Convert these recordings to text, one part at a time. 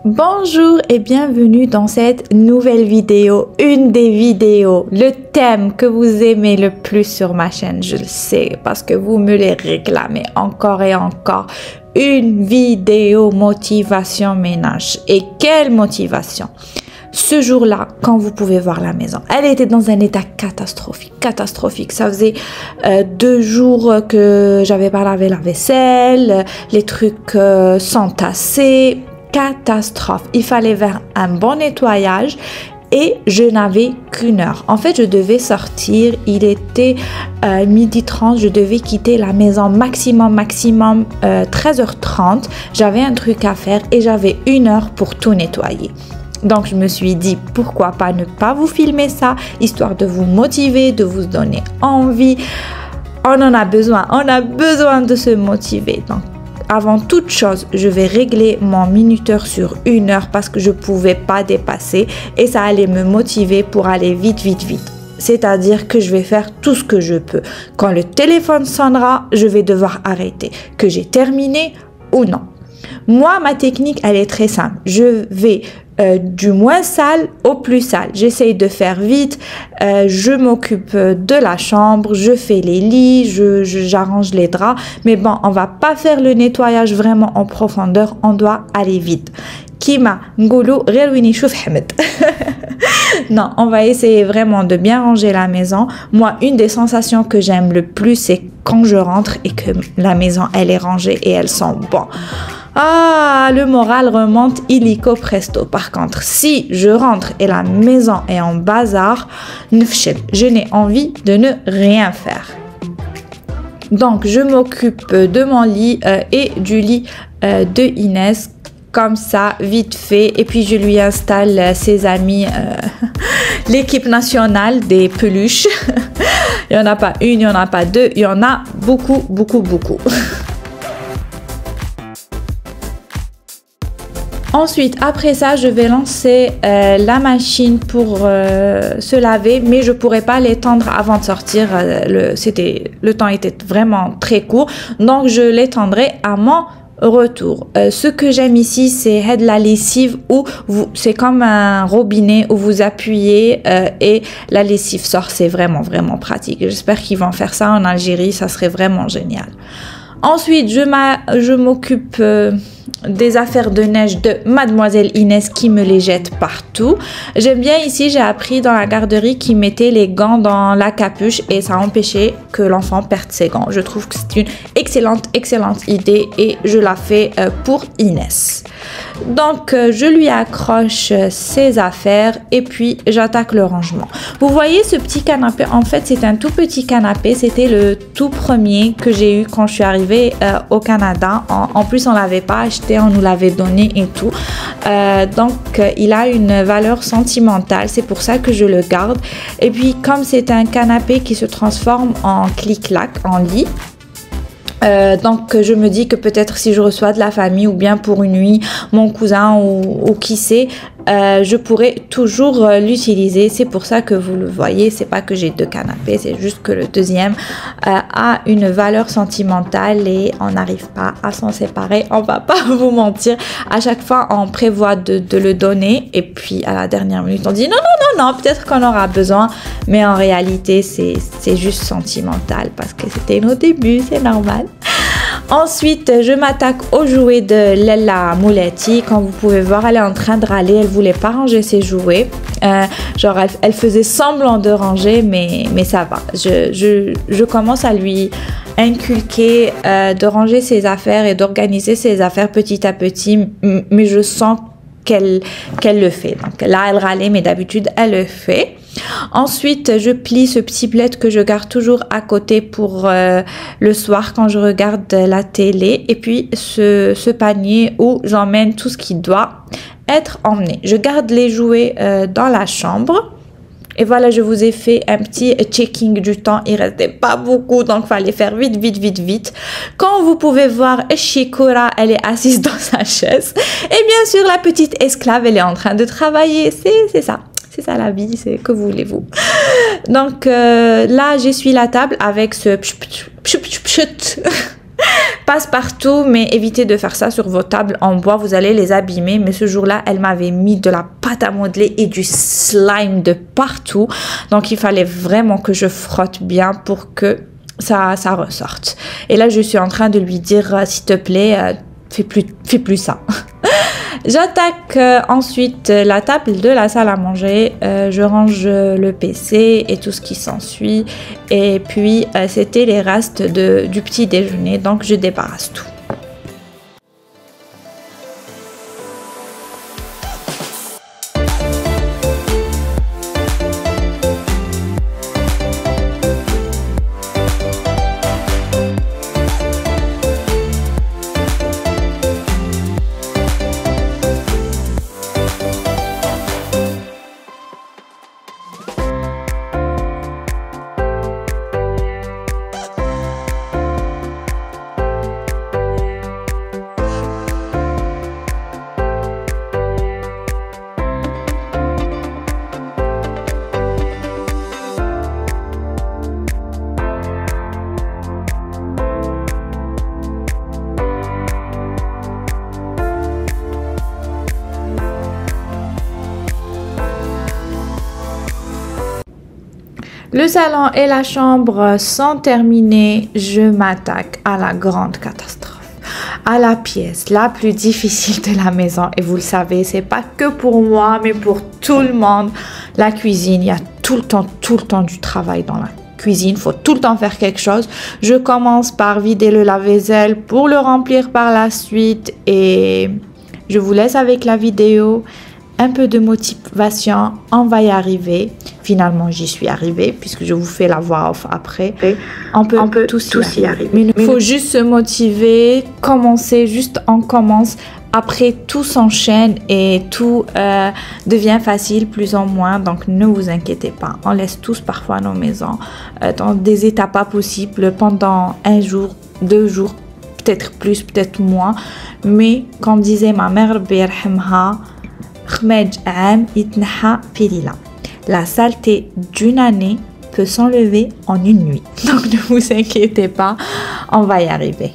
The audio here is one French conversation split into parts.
Bonjour et bienvenue dans cette nouvelle vidéo, une des vidéos, le thème que vous aimez le plus sur ma chaîne, je le sais parce que vous me les réclamez encore et encore. Une vidéo motivation ménage. Et quelle motivation! Ce jour-là, quand vous pouvez voir la maison, elle était dans un état catastrophique. Ça faisait 2 jours que j'avais pas lavé la vaisselle, les trucs s'entassaient. Catastrophe. Il fallait faire un bon nettoyage et je n'avais qu'une heure. En fait, je devais sortir. Il était 12h30. Je devais quitter la maison maximum 13h30. J'avais un truc à faire et j'avais 1 heure pour tout nettoyer. Donc, je me suis dit, pourquoi pas ne pas vous filmer ça, histoire de vous motiver, de vous donner envie. On en a besoin. On a besoin de se motiver. Donc, avant toute chose, je vais régler mon minuteur sur 1 heure parce que je pouvais pas dépasser et ça allait me motiver pour aller vite. C'est-à-dire que je vais faire tout ce que je peux. Quand le téléphone sonnera, je vais devoir arrêter. Que j'ai terminé ou non. Moi, ma technique, elle est très simple. Je vais du moins sale au plus sale. J'essaye de faire vite. Je m'occupe de la chambre. Je fais les lits. J'arrange les draps. Mais bon, on va pas faire le nettoyage vraiment en profondeur. On doit aller vite. Kima ngolo relwini chouf Hamed. Non, on va essayer vraiment de bien ranger la maison. Moi, une des sensations que j'aime le plus, c'est quand je rentre et que la maison, elle est rangée et elle sent bon. Ah, le moral remonte illico presto. Par contre, si je rentre et la maison est en bazar, je n'ai envie de ne rien faire. Donc, je m'occupe de mon lit et du lit de Inès. Comme ça, vite fait. Et puis, je lui installe ses amis, l'équipe nationale des peluches. Il n'y en a pas une, il n'y en a pas deux. Il y en a beaucoup. Ensuite, après ça, je vais lancer la machine pour se laver, mais je pourrais pas l'étendre avant de sortir. Le temps était vraiment très court, donc je l'étendrai à mon retour. Ce que j'aime ici, c'est la lessive où c'est comme un robinet où vous appuyez et la lessive sort. C'est vraiment pratique. J'espère qu'ils vont faire ça en Algérie, ça serait vraiment génial. Ensuite, je m'occupe des affaires de neige de Mademoiselle Inès qui me les jette partout. J'aime bien ici, j'ai appris dans la garderie qu'ils mettaient les gants dans la capuche et ça empêchait que l'enfant perde ses gants. Je trouve que c'est une excellente idée et je la fais pour Inès. Donc, je lui accroche ses affaires et puis j'attaque le rangement. Vous voyez ce petit canapé, en fait, c'est un tout petit canapé. C'était le tout premier que j'ai eu quand je suis arrivée au Canada. En plus, on l'avait pas acheté, on nous l'avait donné et tout. Donc, il a une valeur sentimentale. C'est pour ça que je le garde. Et puis, comme c'est un canapé qui se transforme en clic-clac, en lit, donc je me dis que peut-être si je reçois de la famille ou bien pour une nuit mon cousin ou qui sait, je pourrais toujours l'utiliser. C'est pour ça que vous le voyez, c'est pas que j'ai 2 canapés, c'est juste que le deuxième a une valeur sentimentale et on n'arrive pas à s'en séparer. On va pas vous mentir, à chaque fois on prévoit de le donner et puis à la dernière minute on dit non, peut-être qu'on aura besoin, mais en réalité c'est juste sentimental parce que c'était nos débuts, c'est normal. Ensuite, je m'attaque au jouet de Lella Mouletti. Comme vous pouvez voir, elle est en train de râler. Elle voulait pas ranger ses jouets. Genre, elle faisait semblant de ranger, mais ça va. Je commence à lui inculquer de ranger ses affaires et d'organiser ses affaires petit à petit. Mais je sens qu'elle le fait. Donc là, elle râlait, mais d'habitude, elle le fait. Ensuite, je plie ce petit plaid que je garde toujours à côté pour le soir quand je regarde la télé. Et puis, ce panier où j'emmène tout ce qui doit être emmené. Je garde les jouets dans la chambre. Et voilà, je vous ai fait un petit checking du temps. Il restait pas beaucoup, donc il fallait faire vite. Quand vous pouvez voir, Shikura, elle est assise dans sa chaise. Et bien sûr, la petite esclave, elle est en train de travailler. C'est ça. C'est ça la vie, c'est que voulez-vous. Donc là, j'essuie la table avec ce passe-partout, mais évitez de faire ça sur vos tables en bois, vous allez les abîmer. Mais ce jour-là, elle m'avait mis de la pâte à modeler et du slime de partout. Donc, il fallait vraiment que je frotte bien pour que ça ressorte. Et là, je suis en train de lui dire, s'il te plaît, fais plus ça. J'attaque ensuite la table de la salle à manger, je range le PC et tout ce qui s'ensuit, et puis c'était les restes du petit déjeuner, donc je débarrasse tout. Le salon et la chambre sont terminés. Je m'attaque à la grande catastrophe, à la pièce la plus difficile de la maison. Et vous le savez, c'est pas que pour moi, mais pour tout le monde. La cuisine, il y a tout le temps du travail dans la cuisine. Il faut tout le temps faire quelque chose. Je commence par vider le lave-vaisselle pour le remplir par la suite. Et je vous laisse avec la vidéo. Un peu de motivation, on va y arriver. Finalement, j'y suis arrivée puisque je vous fais la voix off après. On peut tous y arriver. Mais il faut juste se motiver, commencer, juste on commence. Après, tout s'enchaîne et tout devient facile plus ou moins. Donc, ne vous inquiétez pas. On laisse tous parfois nos maisons dans des états pas possibles pendant un jour, 2 jours, peut-être plus, peut-être moins. Mais comme disait ma mère, la saleté d'une année peut s'enlever en une nuit. Donc ne vous inquiétez pas, on va y arriver.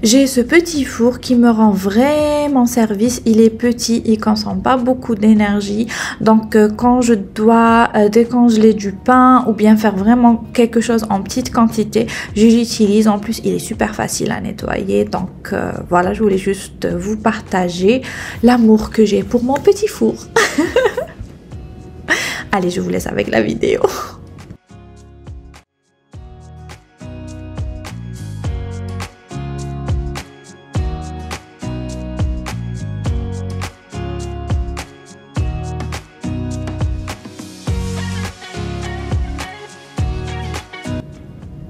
J'ai ce petit four qui me rend vraiment service. Il est petit, il consomme pas beaucoup d'énergie. Donc quand je dois décongeler du pain ou bien faire vraiment quelque chose en petite quantité, je l'utilise. En plus, il est super facile à nettoyer. Donc voilà, je voulais juste vous partager l'amour que j'ai pour mon petit four. Allez, je vous laisse avec la vidéo.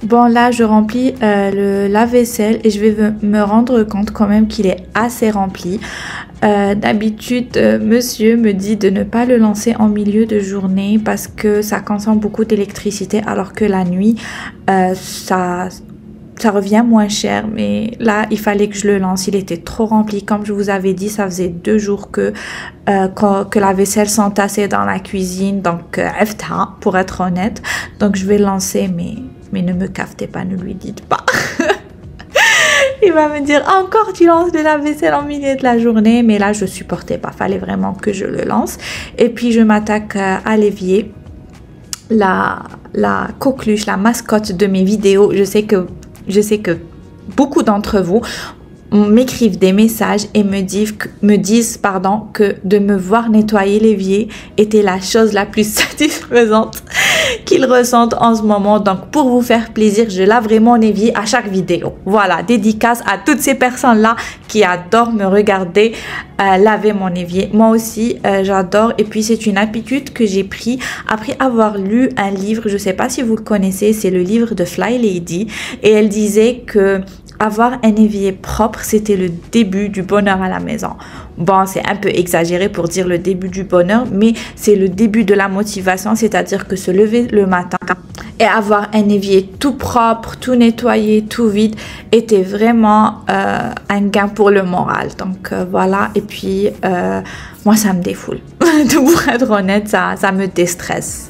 Bon, là, je remplis le lave-vaisselle et je vais me rendre compte quand même qu'il est assez rempli. D'habitude, monsieur me dit de ne pas le lancer en milieu de journée parce que ça consomme beaucoup d'électricité, alors que la nuit, ça revient moins cher. Mais là, il fallait que je le lance. Il était trop rempli. Comme je vous avais dit, ça faisait 2 jours que la vaisselle s'entassait dans la cuisine. Donc, pour être honnête. Donc, je vais le lancer, mais ne me caftez pas, ne lui dites pas. Il va me dire encore tu lances de la vaisselle en milieu de la journée, mais là je supportais pas, fallait vraiment que je le lance. Et puis je m'attaque à l'évier, la coqueluche, la mascotte de mes vidéos. Je sais que beaucoup d'entre vous m'écrivent des messages et me disent que de me voir nettoyer l'évier était la chose la plus satisfaisante qu'ils ressentent en ce moment. Donc pour vous faire plaisir, je laverai mon évier à chaque vidéo. Voilà, dédicace à toutes ces personnes-là qui adorent me regarder laver mon évier. Moi aussi, j'adore. Et puis c'est une habitude que j'ai pris après avoir lu un livre, je sais pas si vous le connaissez, c'est le livre de Fly Lady. Et elle disait que avoir un évier propre, c'était le début du bonheur à la maison. Bon, c'est un peu exagéré pour dire le début du bonheur, mais c'est le début de la motivation, c'est-à-dire que se lever le matin et avoir un évier tout propre, tout nettoyé, tout vide, était vraiment un gain pour le moral. Donc voilà, et puis moi ça me défoule. Pour être honnête, ça me déstresse.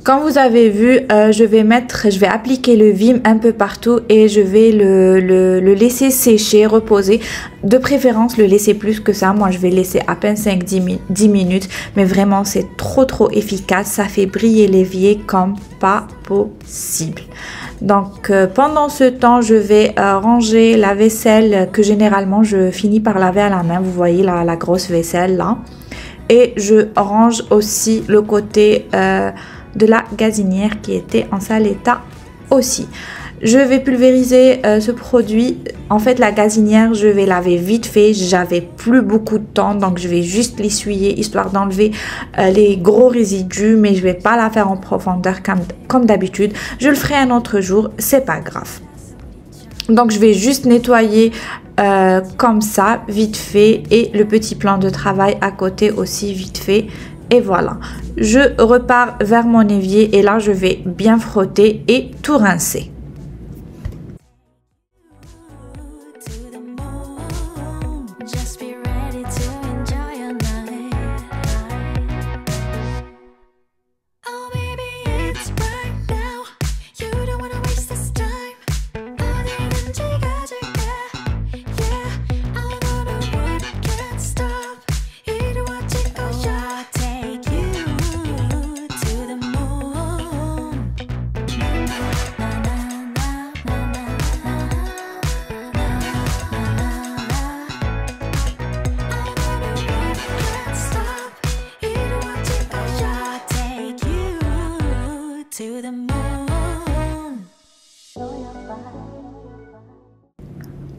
Comme vous avez vu, je vais appliquer le Vim un peu partout et je vais le laisser sécher, reposer. De préférence, le laisser plus que ça. Moi, je vais laisser à peine 5-10 minutes. Mais vraiment, c'est trop efficace. Ça fait briller l'évier comme pas possible. Donc, pendant ce temps, je vais ranger la vaisselle que généralement, je finis par laver à la main. Vous voyez la grosse vaisselle là. Et je range aussi le côté de la gazinière qui était en sale état aussi. Je vais pulvériser ce produit. En fait, la gazinière, je vais laver vite fait. J'avais plus beaucoup de temps, donc je vais juste l'essuyer histoire d'enlever les gros résidus, mais je vais pas la faire en profondeur comme d'habitude. Je le ferai un autre jour, c'est pas grave. Donc je vais juste nettoyer comme ça, vite fait, et le petit plan de travail à côté aussi vite fait. Et voilà, je repars vers mon évier et là je vais bien frotter et tout rincer.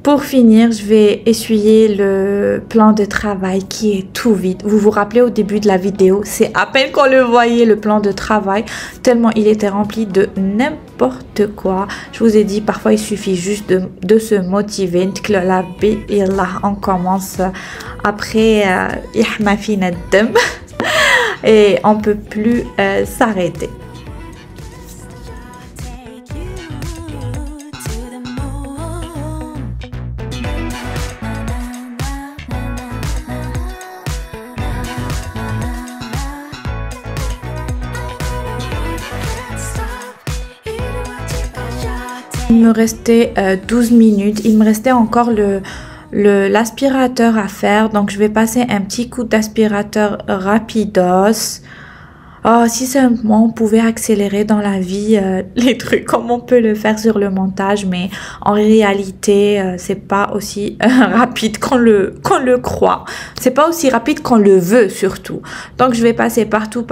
Pour finir, je vais essuyer le plan de travail qui est tout vide. Vous vous rappelez au début de la vidéo, c'est à peine qu'on le voyait, le plan de travail, tellement il était rempli de n'importe quoi. Je vous ai dit, parfois il suffit juste de se motiver. Et là, on commence après et on peut plus s'arrêter. Il me restait 12 minutes, il me restait encore l'aspirateur à faire, donc je vais passer un petit coup d'aspirateur rapidos. Oh, si seulement on pouvait accélérer dans la vie les trucs comme on peut le faire sur le montage, mais en réalité c'est pas aussi rapide qu'on le croit, c'est pas aussi rapide qu'on le veut surtout. Donc je vais passer partout.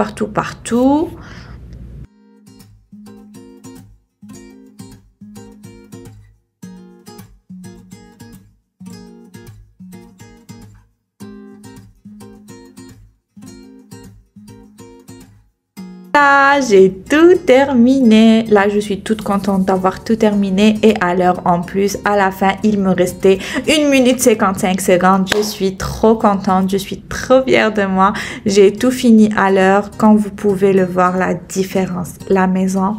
Là, j'ai tout terminé. Là, je suis toute contente d'avoir tout terminé et à l'heure en plus. À la fin, il me restait 1 minute 55 secondes. Je suis trop contente. Je suis trop fière de moi. J'ai tout fini à l'heure. Quand vous pouvez le voir, la différence. La maison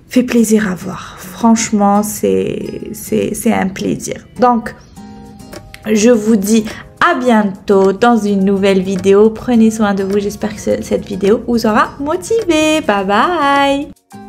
fait plaisir à voir. Franchement, c'est un plaisir. Donc, je vous dis à bientôt dans une nouvelle vidéo. Prenez soin de vous. J'espère que cette vidéo vous aura motivé. Bye bye.